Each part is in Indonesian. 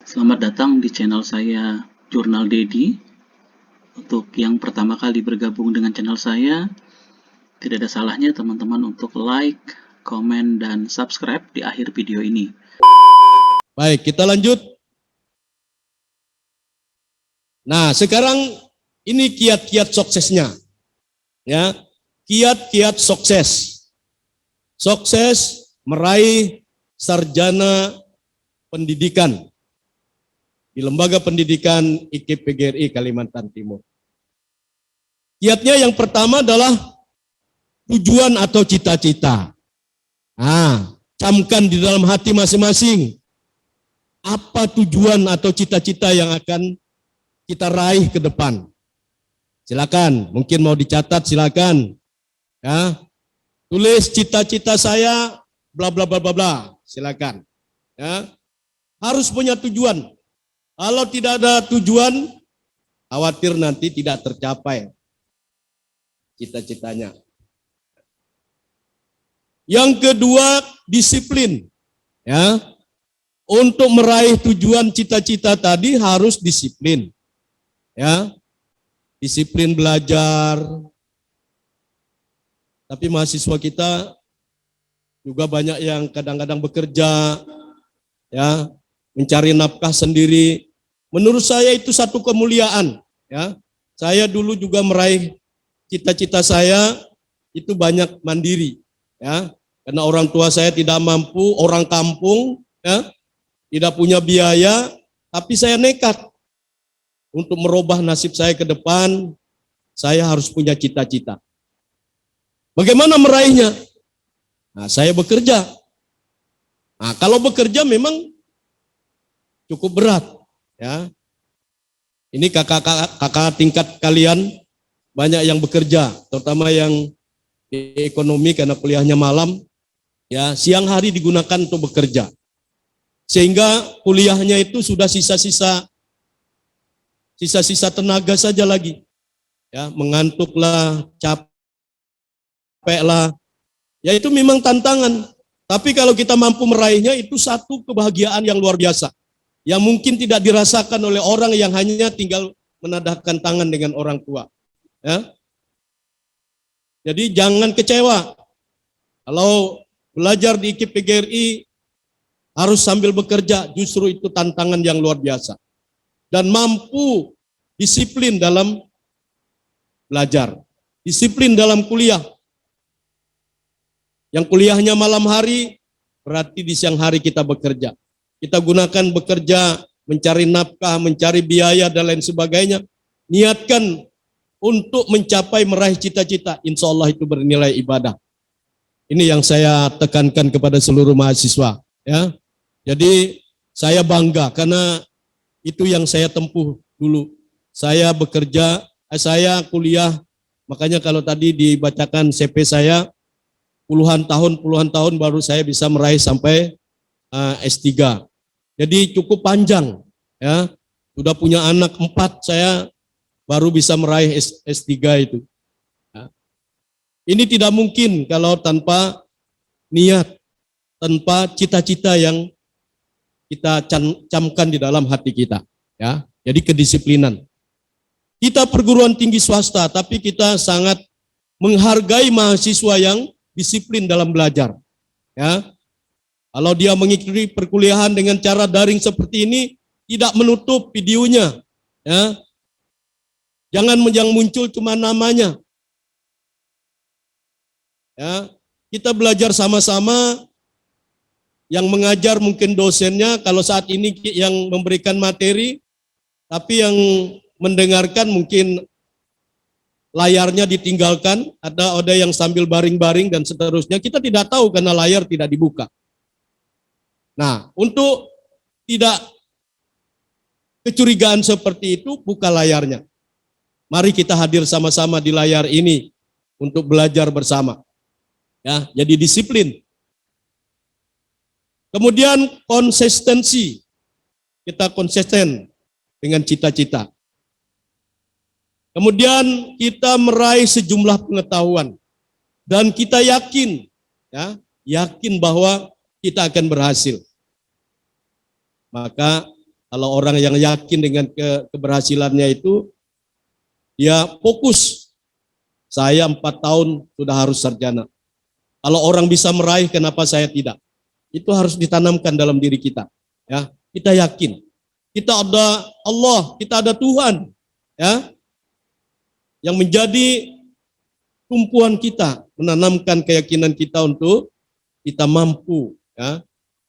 Selamat datang di channel saya Jurnal Dedi. Untuk yang pertama kali bergabung dengan channel saya, tidak ada salahnya teman-teman untuk like, komen, dan subscribe di akhir video ini. Baik, kita lanjut. Nah, sekarang ini kiat-kiat suksesnya. Ya, kiat-kiat sukses. Sukses meraih sarjana pendidikan di Lembaga Pendidikan IKIP PGRI Kalimantan Timur. Kiatnya yang pertama adalah tujuan atau cita-cita. Nah, camkan di dalam hati masing-masing. Apa tujuan atau cita-cita yang akan kita raih ke depan? Silakan, mungkin mau dicatat silakan. Ya, tulis cita-cita saya bla bla bla bla bla. Silakan. Ya, harus punya tujuan. Kalau tidak ada tujuan, khawatir nanti tidak tercapai cita-citanya. Yang kedua, disiplin. Ya, untuk meraih tujuan cita-cita tadi harus disiplin. Ya, disiplin belajar. Tapi mahasiswa kita juga banyak yang kadang-kadang bekerja, ya, mencari nafkah sendiri. Menurut saya itu satu kemuliaan. Ya, saya dulu juga meraih cita-cita saya itu banyak mandiri. Ya, karena orang tua saya tidak mampu, orang kampung, ya, tidak punya biaya, tapi saya nekat untuk merubah nasib saya ke depan. Saya harus punya cita-cita. Bagaimana meraihnya? Nah, saya bekerja. Nah, kalau bekerja memang cukup berat, ya. Ini kakak tingkat kalian banyak yang bekerja, terutama yang di ekonomi karena kuliahnya malam, ya, siang hari digunakan untuk bekerja. Sehingga kuliahnya itu sudah sisa-sisa tenaga saja lagi. Ya, mengantuklah, capeklah. Ya itu memang tantangan. Tapi kalau kita mampu meraihnya itu satu kebahagiaan yang luar biasa. Yang mungkin tidak dirasakan oleh orang yang hanya tinggal menadahkan tangan dengan orang tua. Ya. Jadi jangan kecewa. Kalau belajar di IKIP PGRI harus sambil bekerja, justru itu tantangan yang luar biasa. Dan mampu disiplin dalam belajar, disiplin dalam kuliah. Yang kuliahnya malam hari, berarti di siang hari kita bekerja. Kita gunakan bekerja, mencari nafkah, mencari biaya, dan lain sebagainya. Niatkan untuk mencapai meraih cita-cita, insya Allah itu bernilai ibadah. Ini yang saya tekankan kepada seluruh mahasiswa. Ya, jadi saya bangga karena itu yang saya tempuh dulu. Saya bekerja, saya kuliah, makanya kalau tadi dibacakan CV saya, puluhan tahun baru saya bisa meraih sampai S3. Jadi cukup panjang, ya. Sudah punya anak 4, saya baru bisa meraih S3 itu. Ya. Ini tidak mungkin kalau tanpa niat, tanpa cita-cita yang kita camkan di dalam hati kita. Ya, jadi kedisiplinan. Kita perguruan tinggi swasta, tapi kita sangat menghargai mahasiswa yang disiplin dalam belajar. Ya, kalau dia mengikuti perkuliahan dengan cara daring seperti ini, tidak menutup videonya. Ya, jangan yang muncul cuma namanya. Ya, kita belajar sama-sama. Yang mengajar mungkin dosennya, kalau saat ini yang memberikan materi, tapi yang mendengarkan mungkin layarnya ditinggalkan, ada yang sambil baring-baring dan seterusnya. Kita tidak tahu karena layar tidak dibuka. Nah, untuk tidak kecurigaan seperti itu, buka layarnya. Mari kita hadir sama-sama di layar ini untuk belajar bersama. Ya, jadi disiplin. Kemudian konsistensi. Kita konsisten dengan cita-cita. Kemudian kita meraih sejumlah pengetahuan dan kita yakin, ya, yakin bahwa kita akan berhasil. Maka Kalau orang yang yakin dengan keberhasilannya itu, dia fokus. Saya 4 tahun sudah harus sarjana. Kalau orang bisa meraih, kenapa saya tidak? Itu harus ditanamkan dalam diri kita. Ya, kita yakin. Kita ada Allah, kita ada Tuhan, ya, yang menjadi tumpuan kita, menanamkan keyakinan kita untuk kita mampu, ya,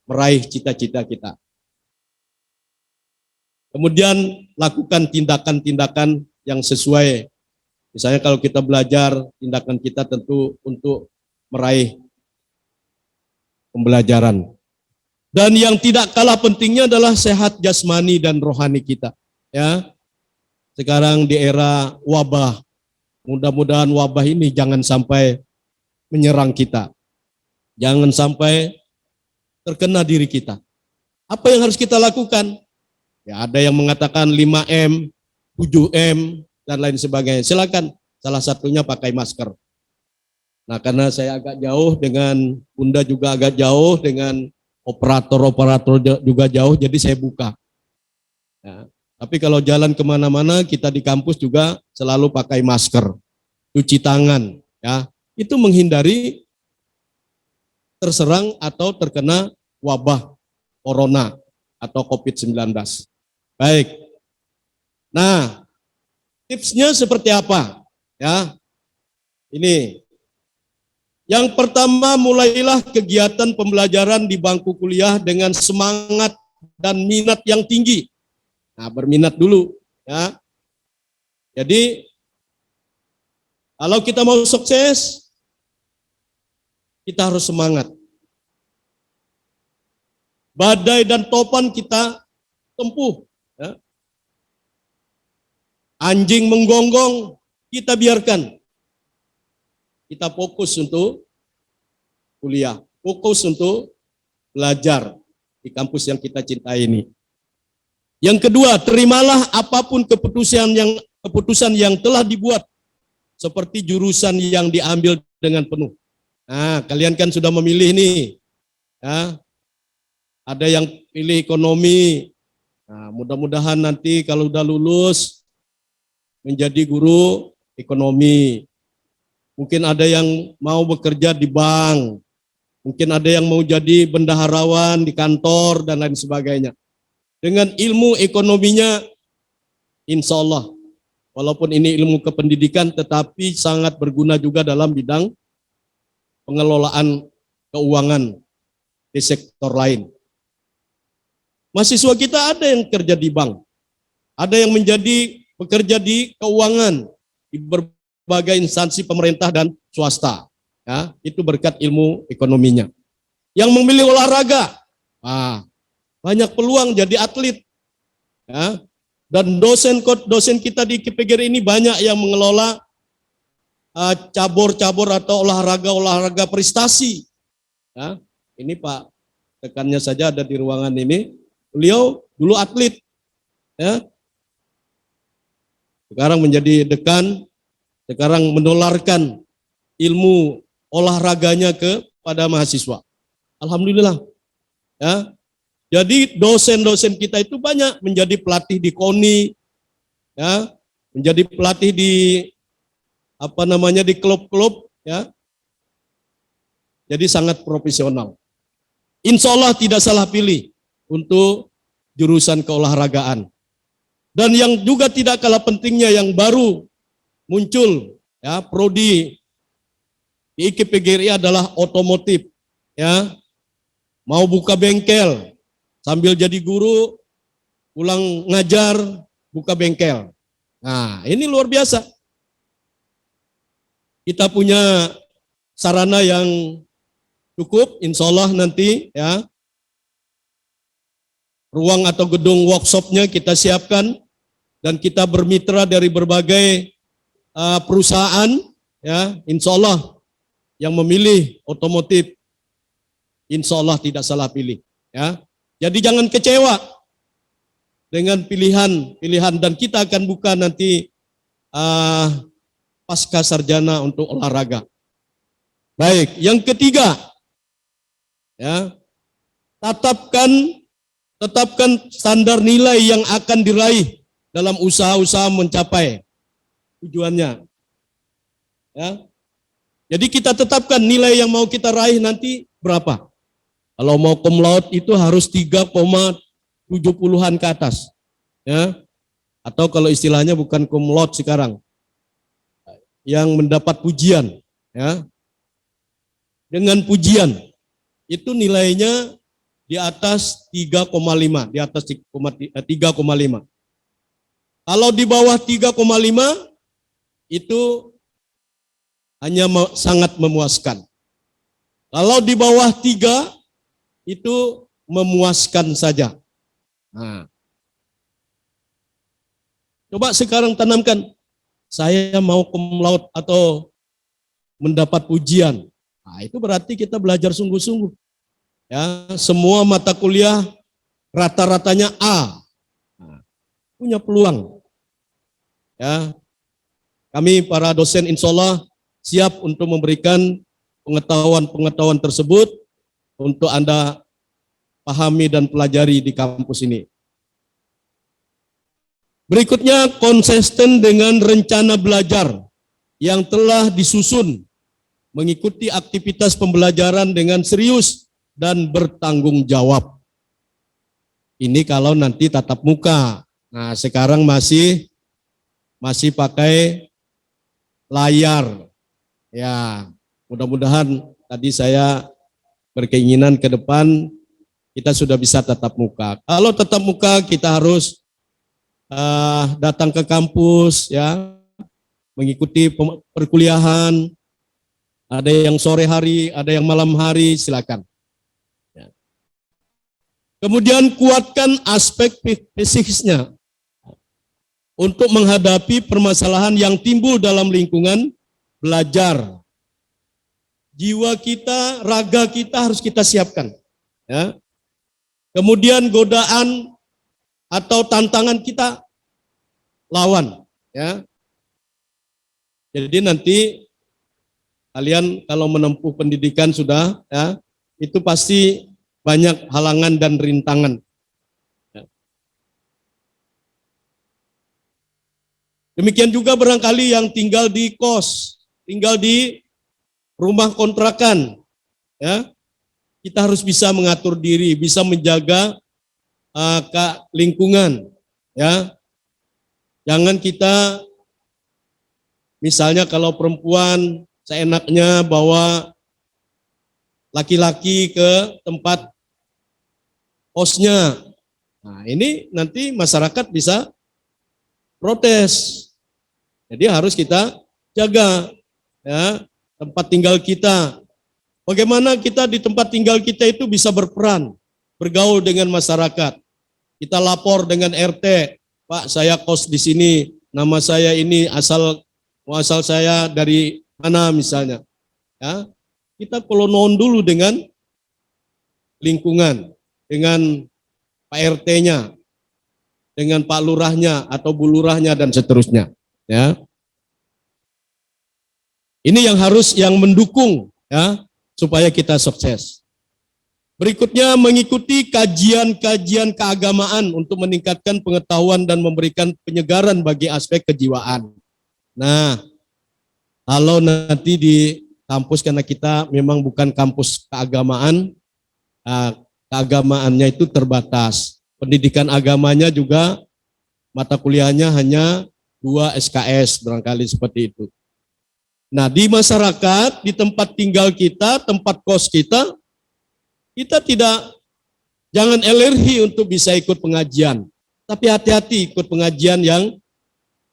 meraih cita-cita kita. Kemudian lakukan tindakan-tindakan yang sesuai. Misalnya kalau kita belajar, tindakan kita tentu untuk meraih pembelajaran. Dan yang tidak kalah pentingnya adalah sehat jasmani dan rohani kita. Ya, sekarang di era wabah, mudah-mudahan wabah ini jangan sampai menyerang kita. Jangan sampai terkena diri kita. Apa yang harus kita lakukan? Ya, ada yang mengatakan 5M, 7M, dan lain sebagainya. Silakan, salah satunya pakai masker. Nah, karena saya agak jauh dengan Bunda juga agak jauh dengan operator juga jauh, jadi saya buka. Ya, tapi kalau jalan kemana-mana, kita di kampus juga selalu pakai masker, cuci tangan. Ya, itu menghindari terserang atau terkena wabah corona atau COVID-19. Baik. Nah, tipsnya seperti apa? Ya, ini. Yang pertama, mulailah kegiatan pembelajaran di bangku kuliah dengan semangat dan minat yang tinggi. Nah, berminat dulu, ya. Jadi, kalau kita mau sukses, kita harus semangat. Badai dan topan kita tempuh. Ya. Anjing menggonggong, kita biarkan. Kita fokus untuk kuliah, fokus untuk belajar di kampus yang kita cintai ini. Yang kedua, terimalah apapun keputusan yang telah dibuat, seperti jurusan yang diambil dengan penuh. Nah, kalian kan sudah memilih nih, ya. Ada yang pilih ekonomi. Nah, mudah-mudahan nanti kalau udah lulus menjadi guru ekonomi. Mungkin ada yang mau bekerja di bank, mungkin ada yang mau jadi bendaharawan di kantor dan lain sebagainya. Dengan ilmu ekonominya, insya Allah, walaupun ini ilmu kependidikan, tetapi sangat berguna juga dalam bidang pengelolaan keuangan di sektor lain. Mahasiswa kita ada yang kerja di bank, ada yang bekerja di keuangan, di berbagai instansi pemerintah dan swasta. Ya, itu berkat ilmu ekonominya. Yang memilih olahraga, banyak peluang jadi atlet. Ya, dan dosen kita di KPGRI ini banyak yang mengelola cabur-cabur atau olahraga prestasi. Ya, ini Pak rekannya saja ada di ruangan ini. Beliau dulu atlet. Ya, sekarang menjadi dekan, sekarang menularkan ilmu olahraganya kepada mahasiswa. Alhamdulillah. Ya. Jadi dosen-dosen kita itu banyak menjadi pelatih di KONI, ya, menjadi pelatih di di klub-klub, ya. Jadi sangat profesional. Insya Allah tidak salah pilih untuk jurusan keolahragaan. Dan yang juga tidak kalah pentingnya yang baru muncul, ya, prodi di IKPGRI adalah otomotif, ya. Mau buka bengkel sambil jadi guru, pulang ngajar, buka bengkel. Nah, ini luar biasa. Kita punya sarana yang cukup, insya Allah nanti, ya. Ruang atau gedung workshopnya kita siapkan dan kita bermitra dari berbagai perusahaan, ya, insya Allah yang memilih otomotif, insya Allah tidak salah pilih, ya. Jadi jangan kecewa dengan pilihan dan kita akan buka nanti pasca sarjana untuk olahraga. Baik, yang ketiga, ya, tetapkan Tetapkan standar nilai yang akan diraih dalam usaha-usaha mencapai tujuannya. Ya. Jadi kita tetapkan nilai yang mau kita raih nanti berapa. Kalau mau cum laude itu harus 3,70-an ke atas. Ya. Atau kalau istilahnya bukan cum laude sekarang, yang mendapat pujian. Ya. Dengan pujian, itu nilainya di atas 3,5, di atas 3,5. Kalau di bawah 3,5, itu hanya sangat memuaskan. Kalau di bawah 3, itu memuaskan saja. Nah, coba sekarang tanamkan, saya mau cum laude atau mendapat pujian. Nah, itu berarti kita belajar sungguh-sungguh. Ya, semua mata kuliah rata-ratanya A. Nah, punya peluang. Ya, kami para dosen insya Allah siap untuk memberikan pengetahuan-pengetahuan tersebut untuk Anda pahami dan pelajari di kampus ini. Berikutnya, konsisten dengan rencana belajar yang telah disusun, mengikuti aktivitas pembelajaran dengan serius dan bertanggung jawab. Ini kalau nanti tatap muka. Nah, sekarang masih pakai layar. Ya, mudah-mudahan tadi saya berkeinginan ke depan kita sudah bisa tatap muka. Kalau tatap muka kita harus datang ke kampus, ya, mengikuti perkuliahan. Ada yang sore hari, ada yang malam hari, silakan. Ya. Kemudian kuatkan aspek psikisnya untuk menghadapi permasalahan yang timbul dalam lingkungan belajar. Jiwa kita, raga kita harus kita siapkan. Ya. Kemudian godaan atau tantangan kita lawan. Ya. Jadi nanti kalian kalau menempuh pendidikan sudah, ya, itu pasti banyak halangan dan rintangan. Ya. Demikian juga barangkali yang tinggal di kos, tinggal di rumah kontrakan, ya, kita harus bisa mengatur diri, bisa menjaga lingkungan, ya. Jangan kita, misalnya kalau perempuan seenaknya bawa laki-laki ke tempat kosnya. Nah, ini nanti masyarakat bisa protes. Jadi harus kita jaga, ya, tempat tinggal kita. Bagaimana kita di tempat tinggal kita itu bisa berperan, bergaul dengan masyarakat. Kita lapor dengan RT, Pak, saya kos di sini, nama saya ini, asal saya dari mana misalnya. Ya, kita kolonon dulu dengan lingkungan, dengan Pak RT-nya, dengan Pak Lurahnya atau Bu Lurahnya dan seterusnya. Ya, ini yang harus yang mendukung, ya, supaya kita sukses. Berikutnya, mengikuti kajian-kajian keagamaan untuk meningkatkan pengetahuan dan memberikan penyegaran bagi aspek kejiwaan. Nah, kalau nanti di kampus, karena kita memang bukan kampus keagamaan, keagamaannya itu terbatas. Pendidikan agamanya juga mata kuliahnya hanya 2 SKS, barangkali seperti itu. Nah, di masyarakat, di tempat tinggal kita, tempat kos kita jangan alergi untuk bisa ikut pengajian. Tapi hati-hati ikut pengajian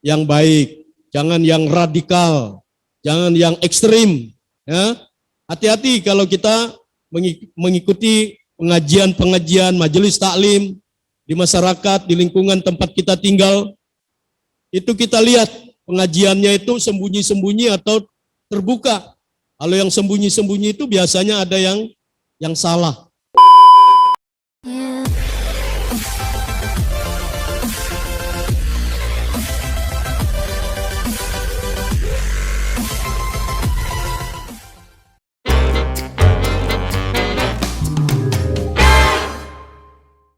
yang baik, jangan yang radikal, jangan yang ekstrim. Ya. Hati-hati kalau kita mengikuti pengajian-pengajian, majelis taklim di masyarakat, di lingkungan tempat kita tinggal, itu kita lihat pengajiannya itu sembunyi-sembunyi atau terbuka. Kalau yang sembunyi-sembunyi itu biasanya ada yang salah.